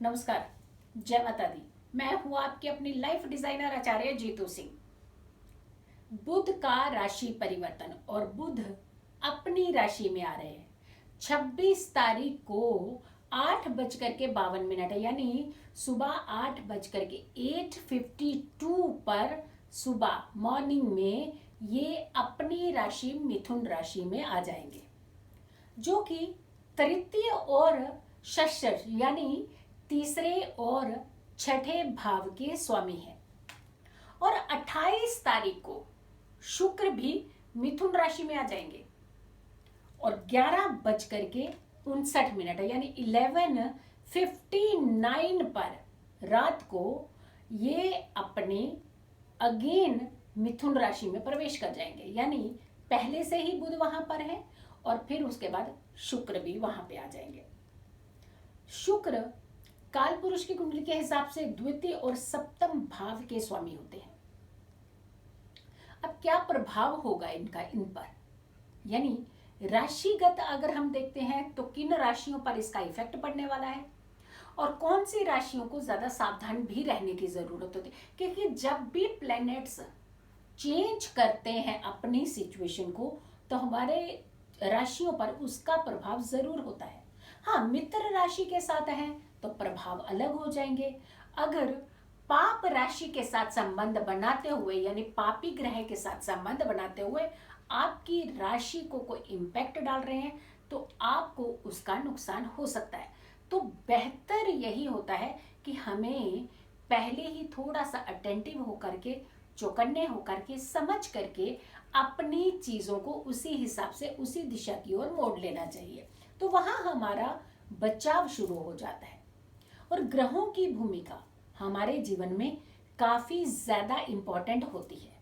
नमस्कार। जय माता दी। मैं हूं आपकी अपनी लाइफ डिजाइनर आचार्य जीतू सिंह। बुध का राशि परिवर्तन और बुध अपनी राशि में आ रहे हैं 26 तारीख को 8:52 है, यानी सुबह 8:52 पर सुबह मॉर्निंग में ये अपनी राशि मिथुन राशि में आ जाएंगे, जो कि तृतीय और षष्ठ यानी तीसरे और छठे भाव के स्वामी हैं। और 28 तारीख को शुक्र भी मिथुन राशि में आ जाएंगे और 11:59 यानी 11:59 पर रात को ये अपने अगेन मिथुन राशि में प्रवेश कर जाएंगे, यानी पहले से ही बुध वहां पर है और फिर उसके बाद शुक्र भी वहां पे आ जाएंगे। शुक्र काल पुरुष की कुंडली के हिसाब से द्वितीय और सप्तम भाव के स्वामी होते हैं। अब क्या प्रभाव होगा इनका इन पर, यानी राशिगत अगर हम देखते हैं तो किन राशियों पर इसका इफेक्ट पड़ने वाला है और कौन सी राशियों को ज्यादा सावधान भी रहने की जरूरत होती है, क्योंकि जब भी प्लैनेट्स चेंज करते हैं अपनी सिचुएशन को तो हमारे राशियों पर उसका प्रभाव जरूर होता है। हाँ, मित्र राशि के साथ है तो प्रभाव अलग हो जाएंगे। अगर पाप राशि के साथ संबंध बनाते हुए यानी पापी ग्रह के साथ संबंध बनाते हुए आपकी राशि को कोई इंपैक्ट डाल रहे हैं तो आपको उसका नुकसान हो सकता है। तो बेहतर यही होता है कि हमें पहले ही थोड़ा सा अटेंटिव होकर के, चौकन्ने होकर के, समझ करके अपनी चीजों को उसी हिसाब से उसी दिशा की ओर मोड़ लेना चाहिए, तो वहां हमारा बचाव शुरू हो जाता है। और ग्रहों की भूमिका हमारे जीवन में काफी ज्यादा इंपॉर्टेंट होती है।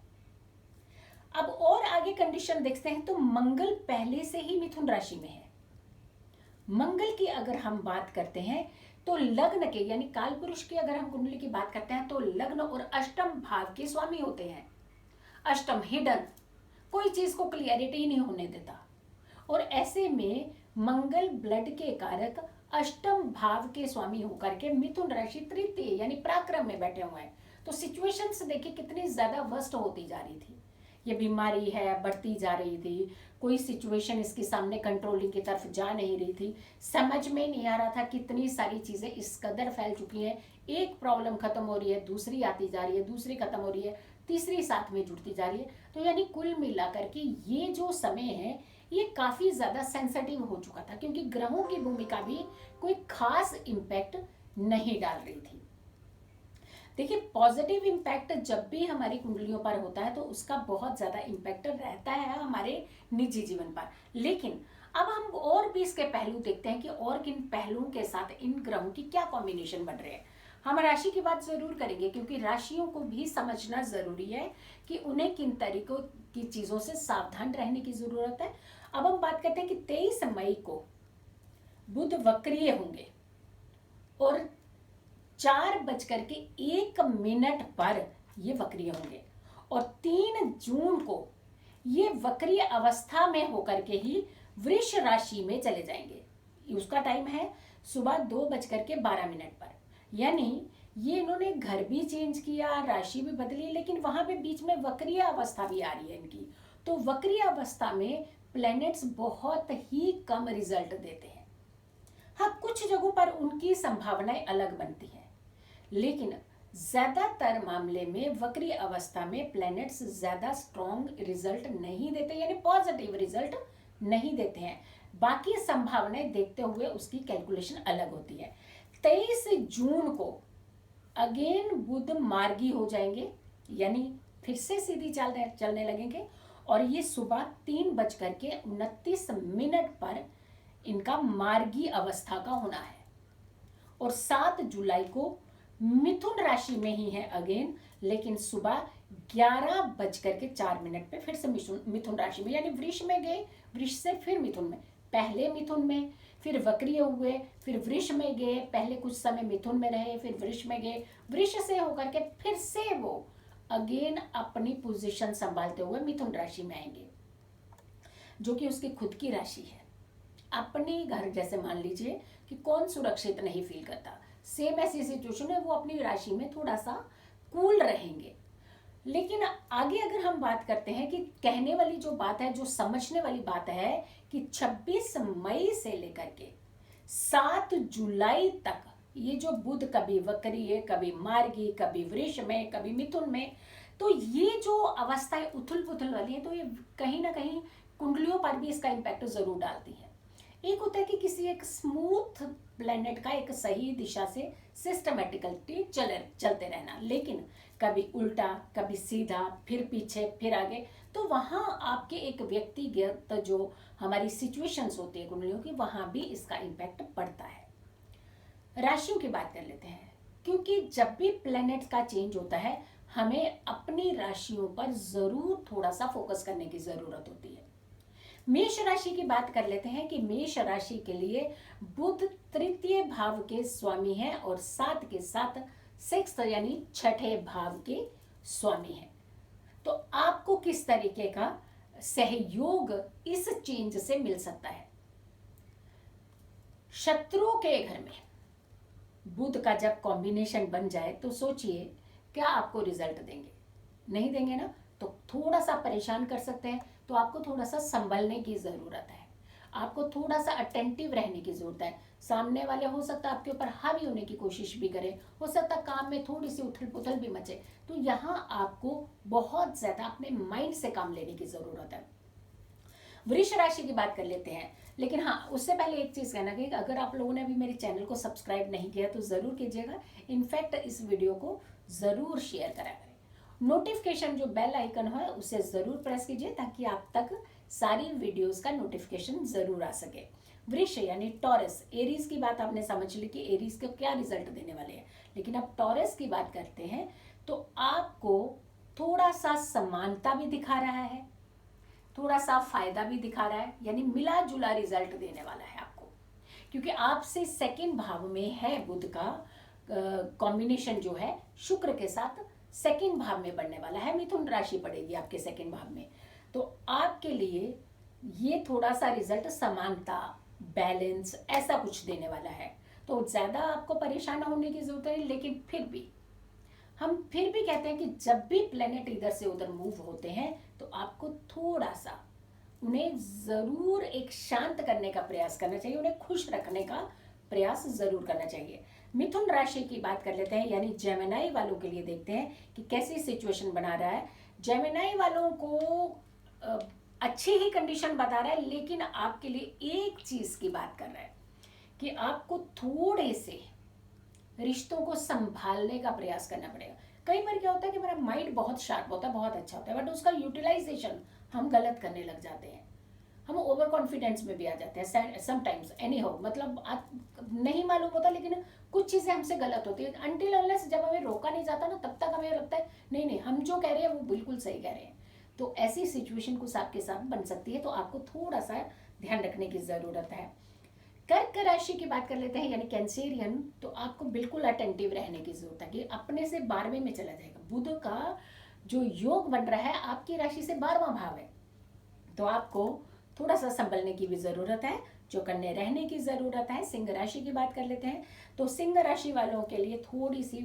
अब और आगे कंडीशन देखते हैं तो मंगल पहले से ही मिथुन राशि में है। मंगल की अगर हम बात करते हैं तो लग्न के यानी काल पुरुष की अगर हम कुंडली की बात करते हैं तो लग्न और अष्टम भाव के स्वामी होते हैं। अष्टम हिडन, कोई चीज को क्लियरिटी नहीं होने देता, और ऐसे में मंगल ब्लड के कारक अष्टम भाव के स्वामी होकर के मिथुन राशि तृतीय यानी पराक्रम में बैठे हुए हैं। तो सिचुएशंस देखिए कितनी ज्यादा वर्स्ट होती जा रही थी, ये बीमारी है बढ़ती जा रही थी, कोई सिचुएशन इसके सामने कंट्रोलिंग की तरफ जा नहीं रही थी, समझ में नहीं आ रहा था, कितनी सारी चीजें इस कदर फैल चुकी हैं, एक प्रॉब्लम खत्म हो रही है दूसरी आती जा रही है, दूसरी खत्म हो रही है तीसरी साथ में जुड़ती जा रही है। तो यानी कुल मिलाकर के ये जो समय है ये काफी ज्यादा सेंसिटिव हो चुका था, क्योंकि ग्रहों की भूमिका भी कोई खास इंपैक्ट नहीं डाल रही थी। देखिए, पॉजिटिव इंपैक्ट जब भी हमारी कुंडलियों पर होता है तो उसका बहुत ज्यादा इंपैक्ट रहता है हमारे निजी जीवन पर। लेकिन अब हम और भी इसके पहलू देखते हैं कि और किन पहलुओं के साथ इन ग्रहों की क्या कॉम्बिनेशन बन रहे हैं। हम राशि की बात जरूर करेंगे क्योंकि राशियों को भी समझना जरूरी है कि उन्हें किन तरीकों की चीजों से सावधान रहने की जरूरत है। अब हम बात करते हैं कि 23 मई को बुध वक्रीय होंगे और 4:01 पर ये वक्रीय होंगे और 3 जून को ये वक्रीय अवस्था में होकर के ही वृष राशि में चले जाएंगे। उसका टाइम है सुबह 2:12 पर, यानी ये इन्होंने घर भी चेंज किया, राशि भी बदली, लेकिन वहां पे बीच में वक्रीय अवस्था भी आ रही है इनकी। तो वक्रीय अवस्था में प्लैनेट्स बहुत ही कम रिजल्ट देते हैं। हाँ, कुछ जगहों पर उनकी संभावनाएं अलग बनती हैं, लेकिन ज्यादातर मामले में वक्रीय अवस्था में प्लैनेट्स ज्यादा स्ट्रॉन्ग रिजल्ट नहीं देते, यानी पॉजिटिव रिजल्ट नहीं देते हैं। बाकी संभावनाएं देखते हुए उसकी कैलकुलेशन अलग होती है। 23 जून को अगेन बुध मार्गी हो जाएंगे, यानी फिर से सीधी चलने लगेंगे और ये सुबह 3:29 पर इनका मार्गी अवस्था का होना है। और 7 जुलाई को मिथुन राशि में ही है अगेन, लेकिन सुबह 11:04 पे फिर से मिथुन राशि में, यानी वृष में गए, वृष से फिर मिथुन में, पहले मिथुन में, फिर वक्रीय हुए, फिर वृष में गए, पहले कुछ समय मिथुन में रहे, फिर वृष में गए, वृष से होकर के फिर से वो अगेन अपनी पोजीशन संभालते हुए मिथुन राशि में आएंगे, जो कि उसकी खुद की राशि है। अपने घर जैसे मान लीजिए कि कौन सुरक्षित नहीं फील करता, सेम ऐसी सिचुएशन है, वो अपनी राशि में थोड़ा सा कूल रहेंगे। लेकिन आगे अगर हम बात करते हैं कि कहने वाली जो बात है, जो समझने वाली बात है कि 26 मई से लेकर के 7 जुलाई तक ये जो बुध कभी वक्रीय, कभी मार्गी, कभी वृष में, कभी मिथुन में, तो ये जो अवस्थाएं उथल पुथल वाली है, तो ये कहीं ना कहीं कुंडलियों पर भी इसका इम्पैक्ट जरूर डालती है। एक होता है कि किसी एक स्मूथ प्लेनेट का एक सही दिशा से सिस्टमेटिकली चलते रहना, लेकिन कभी उल्टा, कभी सीधा, फिर पीछे, फिर आगे, तो वहां आपके एक व्यक्तिगत जो हमारी सिचुएशंस होती है कुंडलियों की, वहां भी इसका इम्पैक्ट पड़ता है। राशियों की बात कर लेते हैं, क्योंकि जब भी प्लेनेट का चेंज होता है हमें अपनी राशियों पर जरूर थोड़ा सा फोकस करने की जरूरत होती है। मेष राशि की बात कर लेते हैं कि मेष राशि के लिए बुध तृतीय भाव के स्वामी हैं और साथ के साथ सिक्स्थ यानी छठे भाव के स्वामी हैं। तो आपको किस तरीके का सहयोग इस चेंज से मिल सकता है? शत्रुओं के घर में बुध का जब कॉम्बिनेशन बन जाए तो सोचिए क्या आपको रिजल्ट देंगे। नहीं देंगे ना, तो थोड़ा सा परेशान कर सकते हैं। तो आपको थोड़ा सा संभलने की ज़रूरत है, आपको थोड़ा सा अटेंटिव रहने की ज़रूरत है। सामने वाले हो सकता है आपके ऊपर हावी होने की कोशिश भी करें, हो सकता है काम में थोड़ी सी उथल पुथल भी मचे, तो यहाँ आपको बहुत ज़्यादा अपने माइंड से काम लेने की ज़रूरत है। वृष राशि की बात कर लेते हैं, लेकिन हाँ उससे पहले एक चीज़ कहना कि अगर आप लोगों ने अभी मेरे चैनल को सब्सक्राइब नहीं किया तो ज़रूर कीजिएगा। इनफैक्ट इस वीडियो को ज़रूर शेयर करा करें। नोटिफिकेशन जो बेल आइकन है उसे ज़रूर प्रेस कीजिए ताकि आप तक सारी वीडियोस का नोटिफिकेशन ज़रूर आ सके। वृष यानी टॉरस, एरीज की बात आपने समझ ली कि एरीज के क्या रिजल्ट देने वाले हैं, लेकिन अब टॉरस की बात करते हैं तो आपको थोड़ा सा समानता भी दिखा रहा है, थोड़ा सा फायदा भी दिखा रहा है, यानी मिला जुला रिजल्ट देने वाला है आपको, क्योंकि आपसे सेकंड भाव में है बुध का कॉम्बिनेशन जो है शुक्र के साथ सेकंड भाव में बढ़ने वाला है, मिथुन राशि पड़ेगी आपके सेकंड भाव में। तो आपके लिए ये थोड़ा सा रिजल्ट समानता, बैलेंस ऐसा कुछ देने वाला है। तो ज़्यादा आपको परेशान होने की जरूरत नहीं, लेकिन हम फिर भी कहते हैं कि जब भी प्लेनेट इधर से उधर मूव होते हैं तो आपको थोड़ा सा उन्हें ज़रूर एक शांत करने का प्रयास करना चाहिए, उन्हें खुश रखने का प्रयास ज़रूर करना चाहिए। मिथुन राशि की बात कर लेते हैं, यानी जेमिनाई वालों के लिए देखते हैं कि कैसी सिचुएशन बना रहा है। जेमिनाई वालों को अच्छी ही कंडीशन बता रहा है, लेकिन आपके लिए एक चीज़ की बात कर रहा है कि आपको थोड़े से रिश्तों को संभालने का प्रयास करना पड़ेगा। कई बार क्या होता है कि मेरा माइंड बहुत शार्प होता है, बहुत अच्छा होता है, बट उसका यूटिलाइजेशन हम गलत करने लग जाते हैं, हम ओवर कॉन्फिडेंस में भी आ जाते हैं समटाइम्स। एनी हो, मतलब नहीं मालूम होता, लेकिन कुछ चीज़ें हमसे गलत होती है। अनटिल अनलेस जब हमें रोका नहीं जाता ना, तब तक हमें लगता है नहीं नहीं हम जो कह रहे हैं वो बिल्कुल सही कह रहे हैं। तो ऐसी सिचुएशन कुछ आपके साथ बन सकती है, तो आपको थोड़ा सा ध्यान रखने की ज़रूरत है। कर्क राशि की बात कर लेते हैं, यानी कैंसेरियन, तो आपको बिल्कुल अटेंटिव रहने की जरूरत है कि अपने से 12वें में चला जाएगा। बुध का जो योग बन रहा है आपकी राशि से 12वां भाव है, तो आपको थोड़ा सा संभलने की भी ज़रूरत है, चौकन्ने रहने की ज़रूरत है। सिंह राशि की बात कर लेते हैं, तो सिंह राशि वालों के लिए थोड़ी सी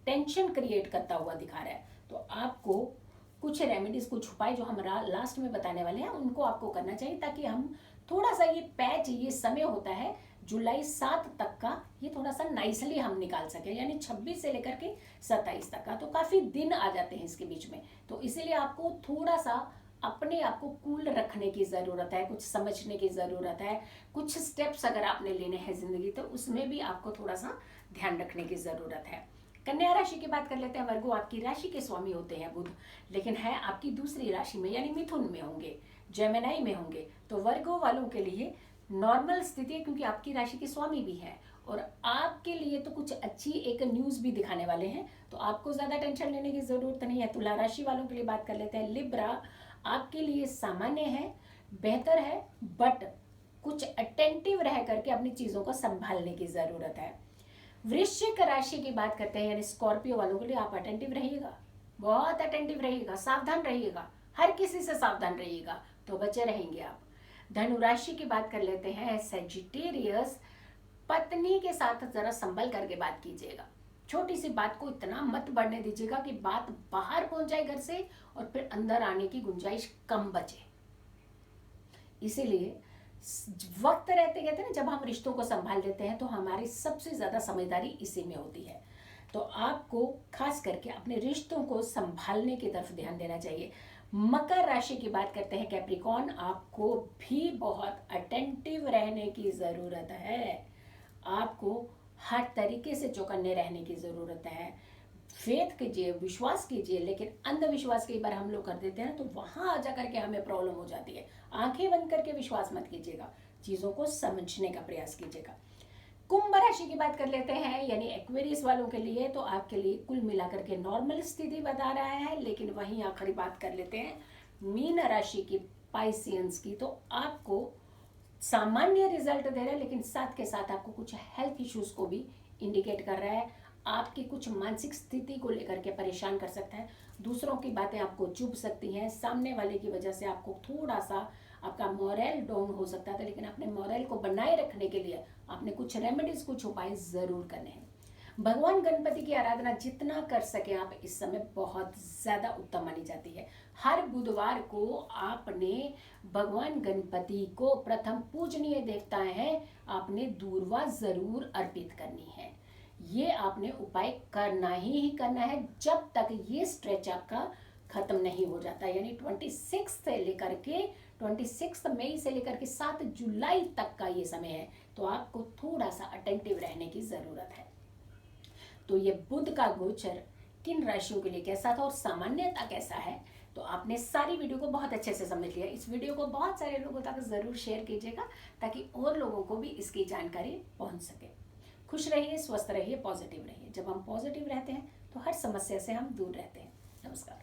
टेंशन क्रिएट करता हुआ दिखा रहा है, तो आपको कुछ रेमेडीज, कुछ उपाय जो हम लास्ट में बताने वाले हैं उनको आपको करना चाहिए, ताकि हम थोड़ा सा ये पैच, ये समय होता है जुलाई 7 तक का, ये थोड़ा सा नाइसली हम निकाल सके, यानी 26 से लेकर के 27 तक का, तो काफ़ी दिन आ जाते हैं इसके बीच में। तो इसीलिए आपको थोड़ा सा अपने आप को कूल रखने की ज़रूरत है, कुछ समझने की ज़रूरत है, कुछ स्टेप्स अगर आपने लेने हैं ज़िंदगी तो उसमें भी आपको थोड़ा सा ध्यान रखने की ज़रूरत है। कन्या राशि की बात कर लेते हैं। वर्गो आपकी राशि के स्वामी होते हैं बुध, लेकिन है आपकी दूसरी राशि में, यानी मिथुन में होंगे, जेमिनाई में होंगे। तो वर्गो वालों के लिए नॉर्मल स्थिति है, क्योंकि आपकी राशि के स्वामी भी है और आपके लिए तो कुछ अच्छी एक न्यूज़ भी दिखाने वाले हैं, तो आपको ज़्यादा टेंशन लेने की ज़रूरत नहीं है। तुला राशि वालों के लिए बात कर लेते हैं। लिब्रा आपके लिए सामान्य है, बेहतर है, बट कुछ अटेंटिव रह करके अपनी चीज़ों को संभालने की ज़रूरत है। वृश्चिक राशि की बात करते हैं, यानी स्कॉर्पियो वालों के लिए आप अटेंटिव रहिएगा, बहुत अटेंटिव रहिएगा, सावधान रहिएगा, हर किसी से सावधान रहिएगा तो बचे रहेंगे आप। धनु राशि की बात कर लेते हैं। सेजिटेरियस पत्नी के साथ जरा संभल करके बात कीजिएगा। छोटी सी बात को इतना मत बढ़ने दीजिएगा कि बात बाहर पहुंच जाए घर से और फिर अंदर आने की गुंजाइश कम बचे। इसीलिए वक्त रहते कहते हैं ना, जब हम रिश्तों को संभाल लेते हैं तो हमारी सबसे ज्यादा समझदारी इसी में होती है। तो आपको खास करके अपने रिश्तों को संभालने की तरफ ध्यान देना चाहिए। मकर राशि की बात करते हैं कैप्रिकॉन, आपको भी बहुत अटेंटिव रहने की जरूरत है। आपको हर तरीके से चौकन्ने रहने की जरूरत है। फेथ कीजिए, विश्वास कीजिए, लेकिन अंधविश्वास कई बार हम लोग कर देते हैं तो वहां आ जा करके हमें प्रॉब्लम हो जाती है। आंखें बंद करके विश्वास मत कीजिएगा, चीजों को समझने का प्रयास कीजिएगा। कुंभ राशि की बात कर लेते हैं, यानी एक्वेरियस वालों के लिए तो आपके लिए कुल मिलाकर के नॉर्मल स्थिति बता रहा है। लेकिन वहीं आखिरी बात कर लेते हैं मीन राशि की, पाइसियंस की, तो आपको सामान्य रिजल्ट दे रहा है, लेकिन साथ के साथ आपको कुछ हेल्थ इश्यूज को भी इंडिकेट कर रहा है। आपकी कुछ मानसिक स्थिति को लेकर के परेशान कर सकता है। दूसरों की बातें आपको चुभ सकती हैं, सामने वाले की वजह से आपको थोड़ा सा आपका मोरल डाउन हो सकता था। लेकिन अपने मोरल को बनाए रखने के लिए आपने कुछ रेमेडीज, कुछ उपाय जरूर करने हैं। भगवान गणपति की आराधना जितना कर सके आप इस समय बहुत ज्यादा उत्तम मानी जाती है। हर बुधवार को आपने भगवान गणपति को प्रथम पूजनीय देवता है, आपने दूर्वा जरूर अर्पित करनी है। ये आपने उपाय करना ही करना है जब तक ये स्ट्रेच आपका खत्म नहीं हो जाता। यानी 26 से लेकर के 26 मई से लेकर के 7 जुलाई तक का ये समय है। तो आपको थोड़ा सा अटेंटिव रहने की जरूरत है। तो ये बुध का गोचर किन राशियों के लिए कैसा था और सामान्यता कैसा है, तो आपने सारी वीडियो को बहुत अच्छे से समझ लिया। इस वीडियो को बहुत सारे लोगों तक जरूर शेयर कीजिएगा ताकि और लोगों को भी इसकी जानकारी पहुंच सके। खुश रहिए, स्वस्थ रहिए, पॉजिटिव रहिए। जब हम पॉजिटिव रहते हैं तो हर समस्या से हम दूर रहते हैं। नमस्कार।